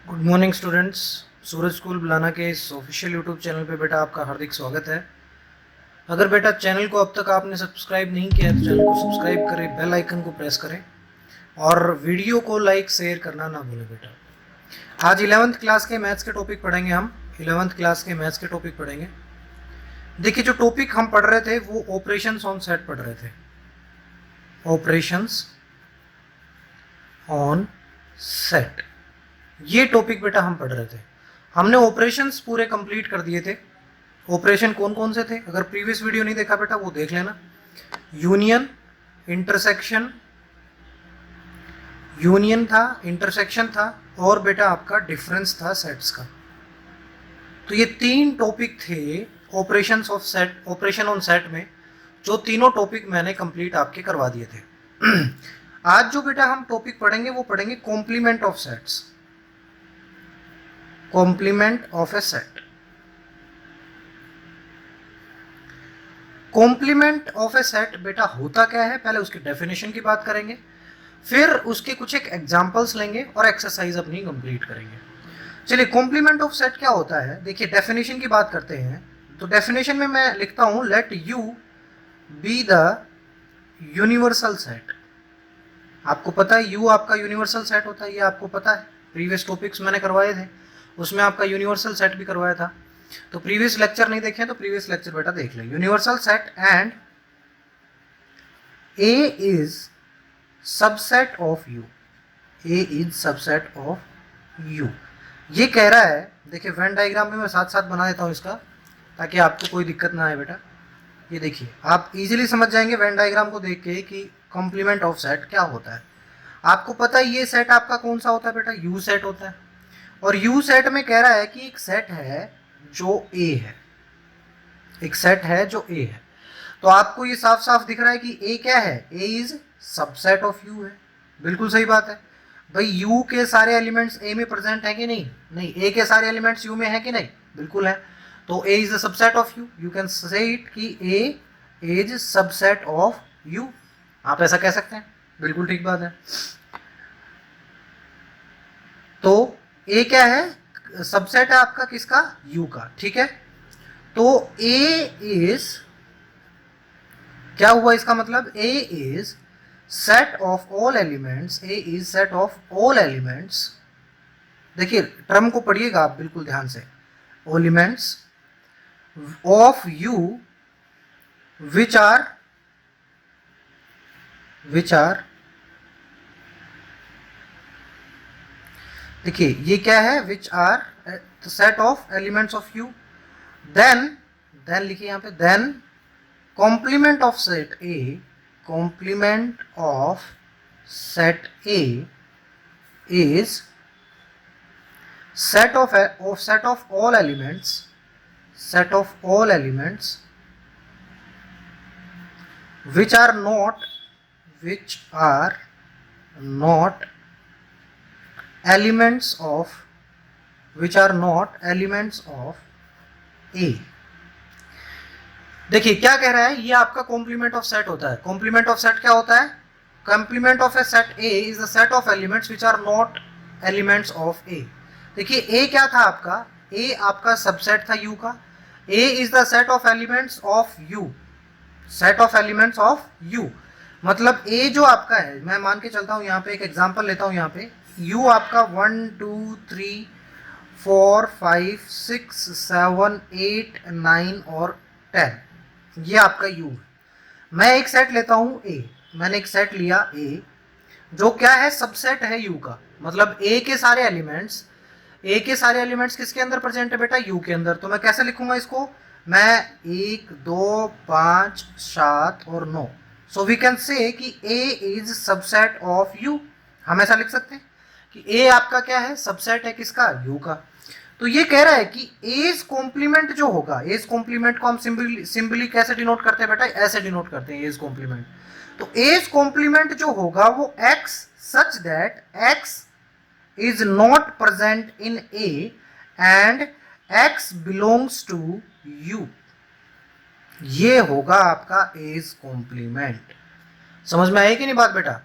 Good morning students. Suraj school बुलाना के इस ऑफिशियल यूट्यूब चैनल पे बेटा आपका हार्दिक स्वागत है। अगर बेटा चैनल को अब तक आपने सब्सक्राइब नहीं किया है तो चैनल को सब्सक्राइब करें, बेल आइकन को प्रेस करें और वीडियो को लाइक शेयर करना ना भूलें बेटा। आज 11th क्लास के मैथ्स के टॉपिक पढ़ेंगे हम। 11th क्लास के मैथ्स के टॉपिक पढ़ेंगे। देखिए, जो टॉपिक हम पढ़ रहे थे वो ऑपरेशंस ऑन सेट पढ़ रहे थे। ऑपरेशंस ऑन सेट, ये टॉपिक बेटा हम पढ़ रहे थे। हमने ऑपरेशंस पूरे कंप्लीट कर दिए थे। ऑपरेशन कौन कौन से थे? अगर प्रीवियस वीडियो नहीं देखा बेटा वो देख लेना। यूनियन, इंटरसेक्शन, यूनियन था, इंटरसेक्शन था और बेटा आपका डिफरेंस था सेट्स का। तो ये तीन टॉपिक थे operations of set, operation on set में। जो तीनों टॉपिक मैंने कंप्लीट आपके करवा दिए थे। आज जो बेटा हम टॉपिक पढ़ेंगे वो पढ़ेंगे complement of sets. Complement of a set. Complement of a set बेटा होता क्या है, पहले उसकी डेफिनेशन की बात करेंगे, फिर उसके कुछ एक एग्जांपल्स लेंगे और एक्सरसाइज अपनी कंप्लीट करेंगे। चलिए, कॉम्प्लीमेंट ऑफ सेट क्या होता है? देखिए, डेफिनेशन की बात करते हैं। तो डेफिनेशन में मैं लिखता हूं, let you be the universal set. आपको पता है यू आपका यूनिवर्सल सेट होता है, ये आपको पता है। प्रीवियस टॉपिक्स मैंने करवाए थे, उसमें आपका यूनिवर्सल सेट भी करवाया था। तो प्रीवियस लेक्चर नहीं देखे तो प्रीवियस लेक्चर बेटा देख ले। Universal set and A is subset of you. A is subset of you, ये कह रहा है। देखिए, वेन डायग्राम में मैं साथ साथ बना देता हूं इसका, ताकि आपको कोई दिक्कत ना आए बेटा। ये देखिए, आप इजीली समझ जाएंगे वेन डायग्राम को देख के कि कॉम्प्लीमेंट ऑफ सेट क्या होता है। आपको पता है ये सेट आपका कौन सा होता है बेटा? यू सेट होता है। और यू सेट में कह रहा है कि एक सेट है जो ए है, एक सेट है जो ए है। तो आपको ये साफ साफ दिख रहा है कि ए क्या है? ए इज सबसेट ऑफ यू है। बिल्कुल सही बात है भाई। यू के सारे एलिमेंट्स ए में प्रेजेंट है कि नहीं? नहीं। ए के सारे एलिमेंट्स यू में है कि नहीं? बिल्कुल है। तो A is the subset of U. You can say it कि A is subset of U. आप ऐसा कह सकते हैं, बिल्कुल ठीक बात है। तो ए क्या है? सबसेट है आपका किसका? यू का। ठीक है। तो ए इज क्या हुआ इसका मतलब? A is set of all elements. A is set of all elements. देखिए, टर्म को पढ़िएगा आप बिल्कुल ध्यान से। Elements of U which are देखिए, ये क्या है? Which are set of elements of U. Then लिखिए यहां पे, then complement of set A, complement of set A is set of all elements, set of all elements which are not elements of A। देखिए क्या कह रहा है, ये आपका कॉम्प्लीमेंट ऑफ सेट होता है। कॉम्प्लीमेंट ऑफ सेट क्या होता है? Complement of a set A is the set of elements which are not elements of A. देखिए, ए क्या था आपका? ए आपका सबसेट था यू का। A is the set of elements of U, set of elements of U. मतलब A जो आपका है, मैं मान के चलता हूं, यहाँ पे एक एग्जांपल लेता हूं। यहाँ पे यू आपका 1 2 3 4 5 6 7 8 9 और 10, ये आपका यू है। मैं एक सेट लेता हूं ए, मैंने एक सेट लिया ए जो क्या है? सबसेट है यू का। मतलब ए के सारे एलिमेंट्स, ए के सारे एलिमेंट्स किसके अंदर प्रेजेंट है बेटा? यू के अंदर। तो मैं कैसे लिखूंगा इसको? मैं 1 2 5 7 और 9। सो वी कैन से कि A is subset of you. हम ऐसा लिख सकते हैं कि ए आपका क्या है? सबसेट है किसका? यू का। तो ये कह रहा है कि एज कॉम्प्लीमेंट जो होगा, एज कॉम्प्लीमेंट को हम सिंपली कैसे डिनोट करते हैं बेटा? ऐसे डिनोट करते हैं एज कॉम्प्लीमेंट। तो एज कॉम्प्लीमेंट जो होगा वो x such that x is not present in A and X belongs to U, ये होगा आपका एज कॉम्प्लीमेंट। समझ में आई कि नहीं बात बेटा?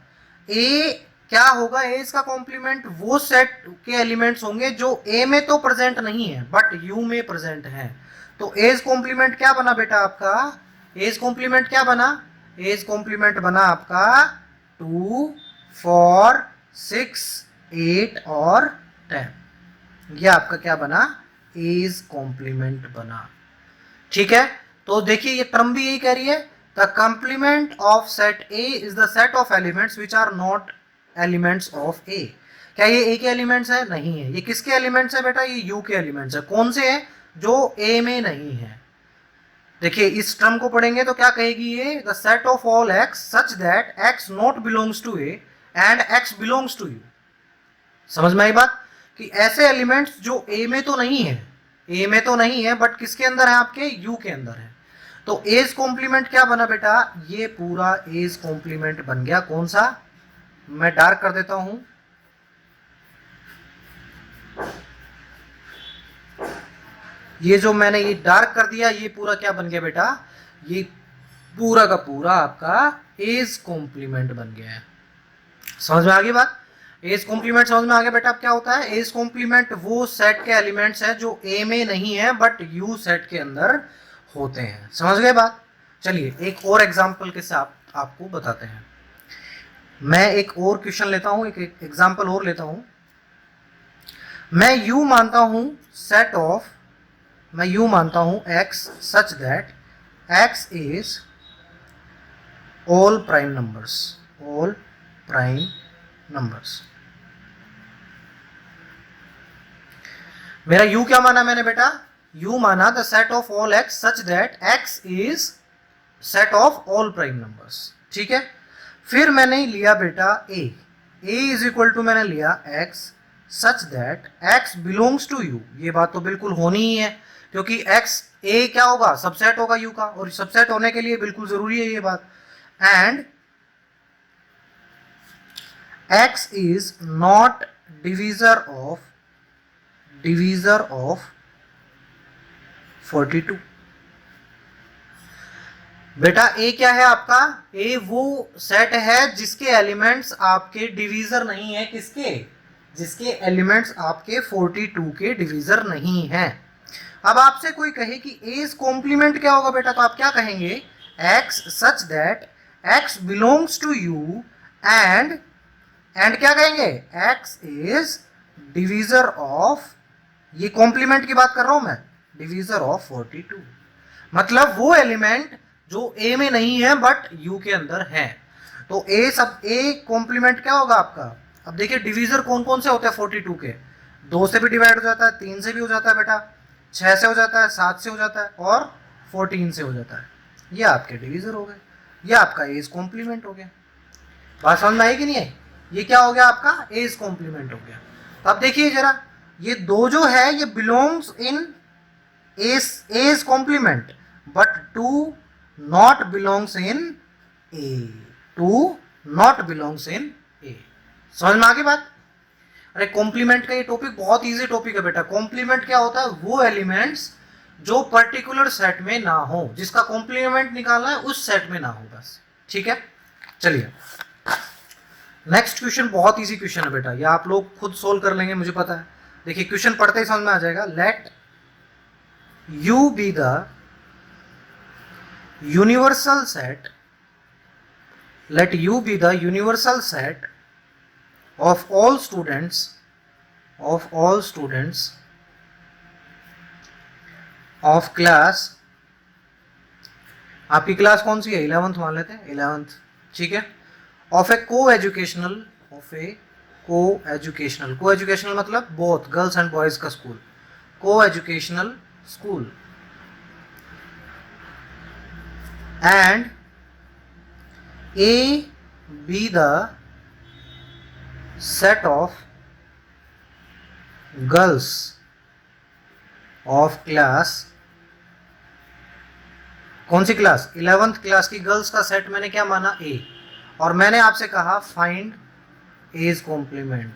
ए क्या होगा, ए इसका कॉम्प्लीमेंट वो सेट के एलिमेंट्स होंगे जो ए में तो प्रेजेंट नहीं है बट यू में प्रेजेंट है। तो एज कॉम्प्लीमेंट क्या बना बेटा आपका, एज कॉम्प्लीमेंट क्या बना, एज कॉम्प्लीमेंट बना आपका 2 4 6 8 और 10। ये आपका क्या बना, एज कॉम्प्लीमेंट बना। ठीक है, तो देखिए ये टर्म भी यही कह रही है, the complement of set A is the set of elements which are not elements of A. क्या ये ए के एलिमेंट्स है, नहीं है। ये किसके एलिमेंट्स है बेटा, ये यू के एलिमेंट्स है। कौन से हैं, जो ए में नहीं है। देखिए इस टर्म को पढ़ेंगे तो क्या कहेगी ये, the set of all x such that x not belongs to A and x belongs to U. समझ में आई बात, कि ऐसे एलिमेंट्स जो ए में तो नहीं है, ए में तो नहीं है बट किसके अंदर है, आपके यू के अंदर है। तो एज कॉम्प्लीमेंट क्या बना बेटा, ये पूरा एज कॉम्प्लीमेंट बन गया। कौन सा, मैं डार्क कर देता हूं, ये जो मैंने ये डार्क कर दिया, ये पूरा क्या बन गया बेटा, ये पूरा का पूरा आपका एज कॉम्प्लीमेंट बन गया है। समझ में आ गई बात, एज कॉम्प्लीमेंट समझ में आ गया बेटा। अब क्या होता है, एज कॉम्प्लीमेंट वो सेट के एलिमेंट्स हैं जो ए में नहीं है बट यू सेट के अंदर होते हैं। समझ गए बात। चलिए एक और एग्जांपल के साथ आपको बताते हैं। मैं एक और क्वेश्चन लेता हूं, एक एग्जांपल और लेता हूं। मैं यू मानता हूं सेट ऑफ, मैं यू मानता हूं x such that x is all prime numbers, all prime numbers. मेरा u क्या माना मैंने बेटा, u माना the set of all x such that x is set of all prime numbers. ठीक है, फिर मैंने लिया बेटा a इज इक्वल टू, मैंने लिया x such that x belongs to u। ये बात तो बिल्कुल होनी ही है क्योंकि x a क्या होगा, सबसेट होगा u का, और सबसेट होने के लिए बिल्कुल जरूरी है ये बात। And x is not divisor of 42। बेटा a क्या है आपका, a वो सेट है जिसके एलिमेंट्स आपके डिवीजर नहीं है, किसके, जिसके एलिमेंट्स आपके 42 के डिवीजर नहीं है। अब आपसे कोई कहे कि एज कॉम्प्लीमेंट क्या होगा बेटा, तो आप क्या कहेंगे, x such that x belongs to u and क्या कहेंगे, x इज डिवीजर ऑफ, ये कॉम्प्लीमेंट की बात कर रहा हूं मैं, डिवीजर ऑफ 42। मतलब वो एलिमेंट जो a में नहीं है बट u के अंदर है। तो a सब a कॉम्प्लीमेंट क्या होगा आपका। अब देखिए डिवीजर कौन कौन से होते हैं 42 के, 2 से भी डिवाइड हो जाता है, 3 से भी हो जाता है बेटा, 6 से हो जाता है, 7 से हो जाता है और 14 से हो जाता है। ये आपके डिवीजर हो गए, ये आपका एज कॉम्प्लीमेंट हो गया। बात समझ में आई कि नहीं आई, ये क्या हो गया आपका एज कॉम्प्लीमेंट हो गया। तो अब देखिए जरा, ये दो जो है ये belongs in A's complement but two not belongs in A, two not belongs in A. समझ में आ गई बात। अरे कॉम्प्लीमेंट का ये टॉपिक बहुत इजी टॉपिक है बेटा। कॉम्प्लीमेंट क्या होता है, वो एलिमेंट्स जो पर्टिकुलर सेट में ना हो, जिसका कॉम्प्लीमेंट निकालना है उस सेट में ना हो बस। ठीक है, चलिए नेक्स्ट क्वेश्चन बहुत इजी क्वेश्चन है बेटा, ये आप लोग खुद सोल्व कर लेंगे मुझे पता है। देखिए क्वेश्चन पढ़ते ही समझ में आ जाएगा। Let you be the universal set, let you be the universal set of all students of class, आपकी क्लास कौन सी है, 11th मान लेते हैं, 11th। ठीक है, ऑफ ए को एजुकेशनल, ऑफ ए को एजुकेशनल मतलब बोथ गर्ल्स एंड बॉयज का स्कूल, को educational school. And A be the set of girls of class, कौन सी क्लास, 11th क्लास की गर्ल्स का सेट मैंने क्या माना, ए। और मैंने आपसे कहा फाइंड एज कॉम्प्लीमेंट।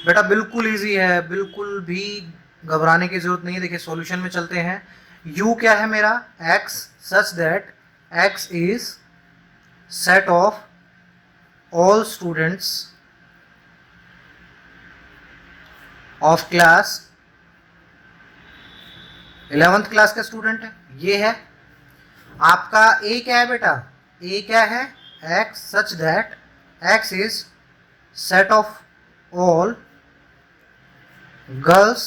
बेटा बिल्कुल इजी है, बिल्कुल भी घबराने की जरूरत नहीं है। देखिए सॉल्यूशन में चलते हैं। u क्या है मेरा, x such that x is set of all students of class 11th class के स्टूडेंट है, ये है आपका। ए क्या है बेटा, ए क्या है, x such that x is set of all girls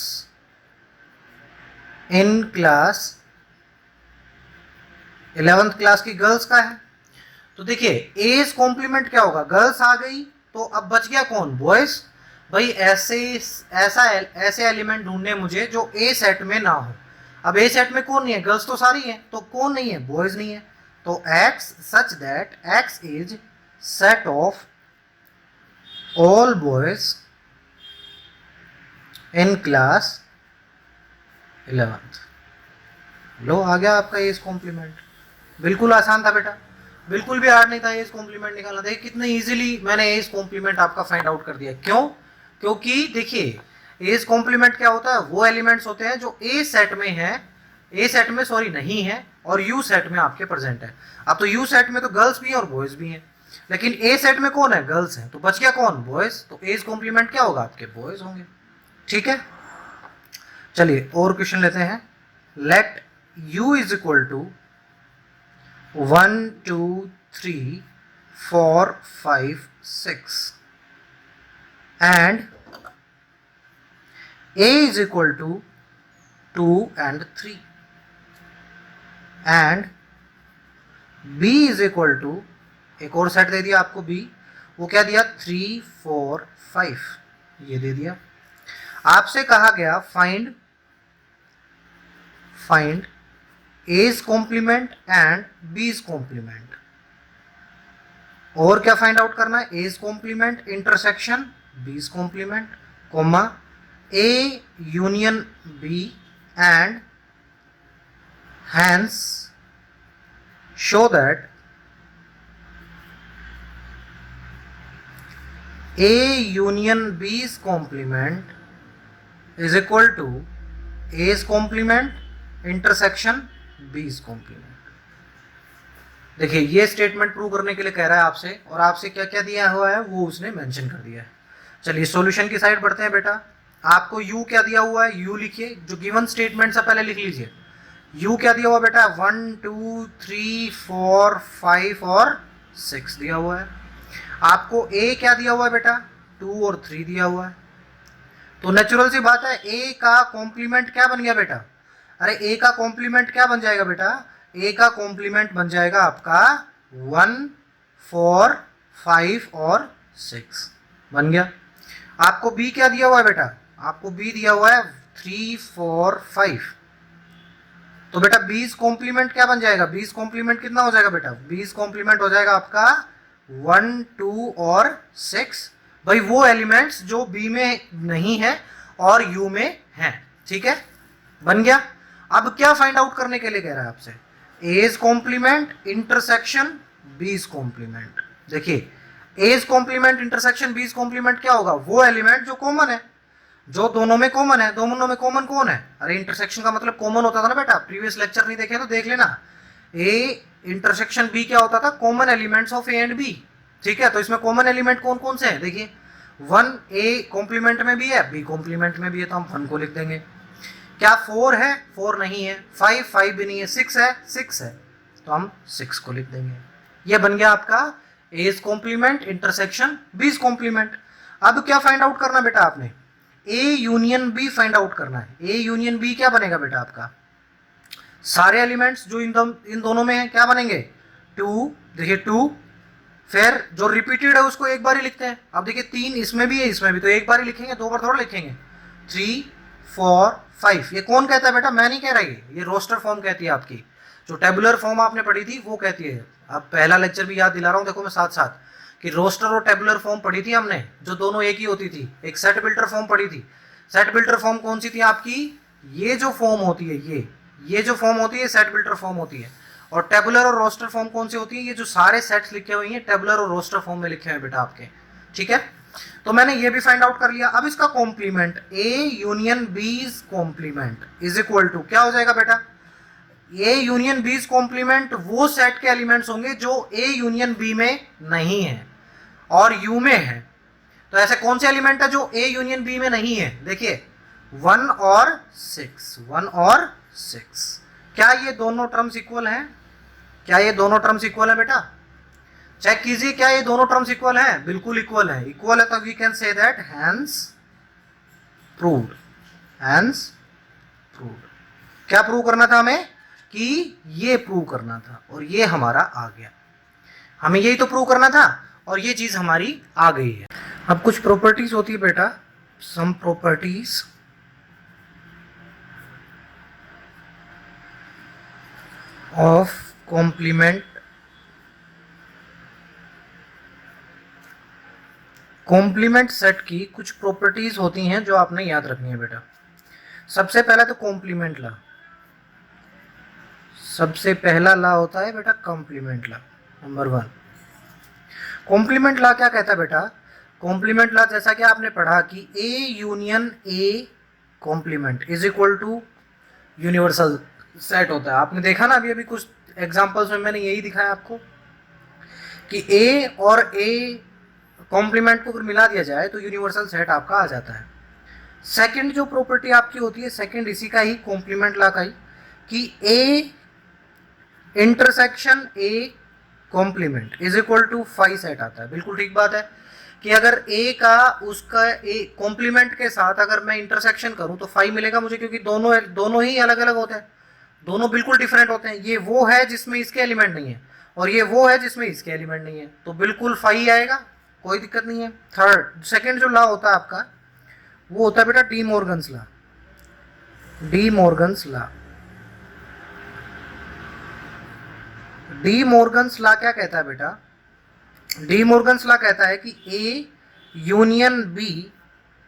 in class 11th class की गर्ल्स का है। तो देखिए एज कॉम्प्लीमेंट क्या होगा, गर्ल्स आ गई तो अब बच गया कौन, बॉयज। भाई ऐसे एलिमेंट ढूंढने मुझे जो ए सेट में ना हो। अब ए सेट में कौन नहीं है, गर्ल्स तो सारी हैं, तो कौन नहीं है, बॉयज नहीं है। तो x such that x is set of all boys in class 11th। लो आ गया आपका एज कॉम्प्लीमेंट। बिल्कुल आसान था बेटा, बिल्कुल भी हार्ड नहीं था एज कॉम्प्लीमेंट निकालना। देखिए कितने इजीली मैंने एज कॉम्प्लीमेंट आपका फाइंड आउट कर दिया। क्यों, क्योंकि देखिए एज कॉम्प्लीमेंट क्या होता है, वो एलिमेंट्स होते हैं जो ए सेट में है, ए सेट में सॉरी नहीं है, और यू सेट में आपके प्रेजेंट है। अब तो यू सेट में तो गर्ल्स भी हैं और बॉयज भी हैं, लेकिन ए सेट में कौन है, गर्ल्स हैं, तो बच गया कौन, बॉयज। तो एज कॉम्प्लीमेंट क्या होगा, आपके बॉयज होंगे। ठीक है, चलिए और क्वेश्चन लेते हैं। Let u is equal to 1 2 3 4 5 6 and a is equal to 2 and 3 and b is equal to, एक और सेट दे दिया आपको b, वो क्या दिया 3 4 5 ये दे दिया। आपसे कहा गया find A's complement and B's complement. और क्या फाइंड आउट करना है, A's complement intersection B's complement, comma A union B and hence show that A union B's complement is equal to A's complement intersection B's complement. देखिए ये statement prove करने के लिए कह रहा है आपसे, और आपसे क्या क्या दिया हुआ है वो उसने मेंशन कर दिया है। चलिए सॉल्यूशन की साइड बढ़ते हैं बेटा। आपको u क्या दिया हुआ है, u लिखिए, जो गिवन स्टेटमेंट से पहले लिख लीजिए। u क्या दिया हुआ बेटा, 1 2 3 4 5 और 6 दिया हुआ है। आपको a क्या दिया हुआ है बेटा, 2 और 3 दिया हुआ है। तो नेचुरल सी बात है a का कॉम्प्लीमेंट क्या बन गया बेटा, अरे ए का कॉम्प्लीमेंट क्या बन जाएगा बेटा, ए का कॉम्प्लीमेंट बन जाएगा आपका 1 4 5 और 6 बन गया। आपको बी क्या दिया हुआ है बेटा, आपको बी दिया हुआ है 3 4 5। तो बेटा बीस कॉम्प्लीमेंट क्या बन जाएगा, बीस कॉम्प्लीमेंट कितना हो जाएगा बेटा, बीस कॉम्प्लीमेंट हो जाएगा आपका 1 2 और 6। भाई वो एलिमेंट्स जो बी में नहीं है और यू में है। ठीक है, बन गया। अब क्या फाइंड आउट करने के लिए कह रहा है आपसे, as complement intersection B's complement. देखिए as complement intersection B's complement क्या होगा, वो एलिमेंट जो कॉमन है, जो दोनों में कॉमन है। दोनों में कॉमन कौन है, अरे इंटरसेक्शन का मतलब कॉमन होता था ना बेटा, प्रीवियस लेक्चर नहीं देखे तो देख लेना। ए इंटरसेक्शन बी क्या होता था, common elements of A and B. ठीक है, तो इसमें कॉमन एलिमेंट कौन कौन से हैं, देखिए 1 ए कॉम्प्लीमेंट में भी है, बी कॉम्प्लीमेंट में भी है, तो हम 1 को लिख देंगे। क्या 4 है, 4 नहीं है, 5 भी नहीं है, 6 है, 6 है, तो हम 6 को लिख देंगे। ये बन गया आपका A's complement intersection B's complement. अब क्या फाइंड आउट करना बेटा आपने, A union B find out करना है। ए यूनियन बी क्या बनेगा बेटा आपका, सारे एलिमेंट्स जो इन दोनों में है क्या बनेंगे, 2। देखिए 2, फिर जो रिपीटेड है उसको एक बार ही लिखते हैं। अब देखिए 3 इसमें भी है, इसमें भी, तो एक बार ही लिखेंगे, 2 बार थोड़ा लिखेंगे। 3 4 5, ये कौन कहता है बेटा, मैं नहीं कह रहा, ये रोस्टर फॉर्म कहती है आपकी, जो टेबुलर फॉर्म आपने पढ़ी थी वो कहती है। अब पहला लेक्चर भी याद दिला रहा हूँ, देखो मैं साथ साथ, कि रोस्टर और टेबुलर फॉर्म पढ़ी थी हमने, जो दोनों एक ही होती थी। एक सेट बिल्डर फॉर्म पढ़ी थी। सेट बिल्डर फॉर्म कौन सी थी आपकी, ये जो फॉर्म होती है, ये जो फॉर्म होती है सेट बिल्डर फॉर्म होती है। और टेबुलर और रोस्टर फॉर्म कौन सी होती है, ये जो सारे सेट्स लिखे हुए हैं टेबुलर और रोस्टर फॉर्म में लिखे हुए बेटा आपके। ठीक है, तो मैंने ये भी फाइंड आउट कर लिया। अब इसका कॉम्प्लीमेंट ए यूनियन बीज कॉम्प्लीमेंट इज इक्वल टू क्या हो जाएगा बेटा, ए यूनियन बीज कॉम्प्लीमेंट वो सेट के एलिमेंट्स होंगे जो ए यूनियन बी में नहीं है, और U में है, तो ऐसे कौन से एलिमेंट है जो A यूनियन B में नहीं है? देखिए 1 और 6, 1 और 6। क्या ये दोनों टर्म्स इक्वल हैं? क्या ये दोनों टर्म्स इक्वल है बेटा? चेक कीजिए, क्या ये दोनों टर्म्स इक्वल हैं? बिल्कुल इक्वल है। इक्वल है तो we can say that hence proved, hence proved. क्या प्रूव करना था हमें? कि ये प्रूव करना था, और ये हमारा आ गया। हमें यही तो प्रूव करना था और ये चीज हमारी आ गई है। अब कुछ प्रॉपर्टीज होती है बेटा, some properties of complement, complement set की कुछ प्रॉपर्टीज होती हैं जो आपने याद रखनी है बेटा। सबसे पहला तो कॉम्प्लीमेंट लॉ, सबसे पहला लॉ होता है बेटा complement law, number 1। Complement law क्या कहता है बेटा? कॉम्प्लीमेंट लॉ जैसा कि आपने पढ़ा कि A union A complement is equal to universal set होता है। आपने देखा ना अभी कुछ एग्जांपल्स में मैंने यही दिखाया आपको कि A और A कॉम्प्लीमेंट को अगर मिला दिया जाए तो यूनिवर्सल सेट आपका आ जाता है। सेकंड जो प्रॉपर्टी आपकी होती है, सेकंड इसी का ही कॉम्प्लीमेंट लॉ का ही, कि A intersection A complement is equal to phi set आता है। बिल्कुल ठीक बात है कि अगर A का उसका A कॉम्प्लीमेंट के साथ अगर मैं इंटरसेक्शन करूं तो फाई मिलेगा मुझे, क्योंकि दोनों ही अलग अलग होते हैं, दोनों बिल्कुल डिफरेंट होते हैं। ये वो है जिसमें इसके एलिमेंट नहीं है और ये वो है जिसमें इसके एलिमेंट नहीं है, तो बिल्कुल फाई आएगा, कोई दिक्कत नहीं है। थर्ड, सेकेंड जो लॉ होता है आपका वो होता है बेटा D Morgan's law, D Morgan's law. D Morgan's law क्या कहता है बेटा? डी मॉर्गन्स लॉ कहता है कि A यूनियन B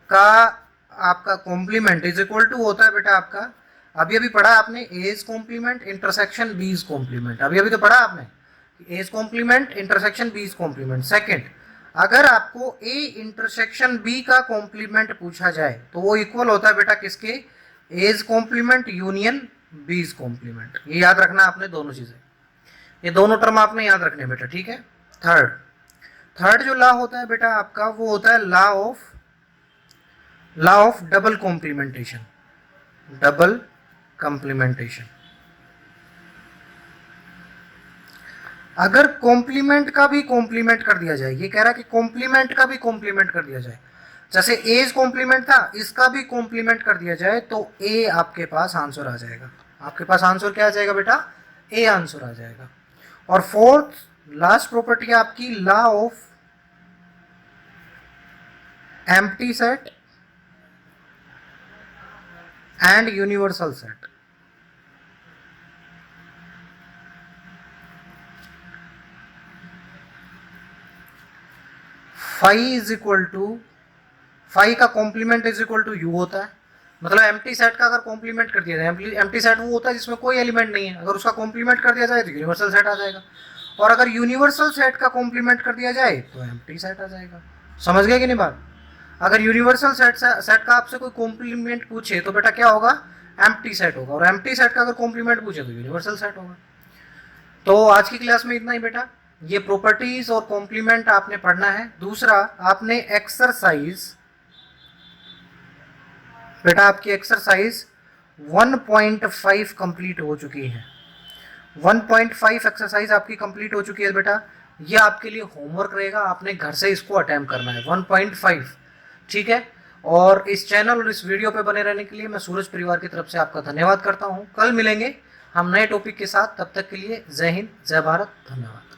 का आपका कॉम्प्लीमेंट इज इक्वल टू होता है बेटा आपका, अभी पढ़ा आपने, A is complement intersection B is complement, अभी तो पढ़ा आपने, A is complement intersection B is complement. Second, अगर आपको A इंटरसेक्शन B का कॉम्प्लीमेंट पूछा जाए तो वो इक्वल होता है बेटा किसके? A is complement union B is complement. ये याद रखना आपने दोनों चीजें, ये दोनों टर्म आपने याद रखने बेटा, ठीक है। थर्ड जो लॉ होता है बेटा आपका वो होता है law of double complementation, double complementation. अगर कॉम्प्लीमेंट का भी कॉम्प्लीमेंट कर दिया जाए, ये कह रहा है कि कॉम्प्लीमेंट का भी कॉम्प्लीमेंट कर दिया जाए, जैसे A इज कॉम्प्लीमेंट था, इसका भी कॉम्प्लीमेंट कर दिया जाए तो A आपके पास आंसर आ जाएगा। आपके पास आंसर क्या आ जाएगा बेटा? A आंसर आ जाएगा। और फोर्थ लास्ट प्रॉपर्टी आपकी law of empty set and universal set. Phi is equal to, phi का complement is equal to U होता है, मतलब एम्प्टी सेट का अगर कॉम्प्लीमेंट कर दिया जाए, एम्प्टी सेट वो होता है जिसमें कोई एलिमेंट नहीं है, अगर उसका कॉम्प्लीमेंट कर दिया जाए तो यूनिवर्सल सेट आ जाएगा, और अगर यूनिवर्सल सेट का कॉम्प्लीमेंट कर दिया जाए तो एम्प्टी सेट आ जाएगा। समझ गए कि नहीं बात? अगर यूनिवर्सल सेट का आपसे कोई कॉम्प्लीमेंट पूछे तो बेटा क्या होगा? एम्प्टी सेट होगा, और एम्प्टी सेट का अगर कॉम्प्लीमेंट पूछे तो यूनिवर्सल सेट होगा। तो आज की क्लास में इतना ही बेटा, ये प्रॉपर्टीज और कॉम्प्लीमेंट आपने पढ़ना है। दूसरा, आपने एक्सरसाइज बेटा, आपकी एक्सरसाइज 1.5 कंप्लीट हो चुकी है। 1.5 एक्सरसाइज आपकी कंप्लीट हो चुकी है बेटा। ये आपके लिए होमवर्क रहेगा, आपने घर से इसको अटेम्प्ट करना है 1.5, ठीक है। और इस चैनल और इस वीडियो पे बने रहने के लिए मैं सूरज परिवार की तरफ से आपका धन्यवाद करता हूँ। कल मिलेंगे हम नए टॉपिक के साथ, तब तक के लिए जय हिंद, जय भारत, धन्यवाद।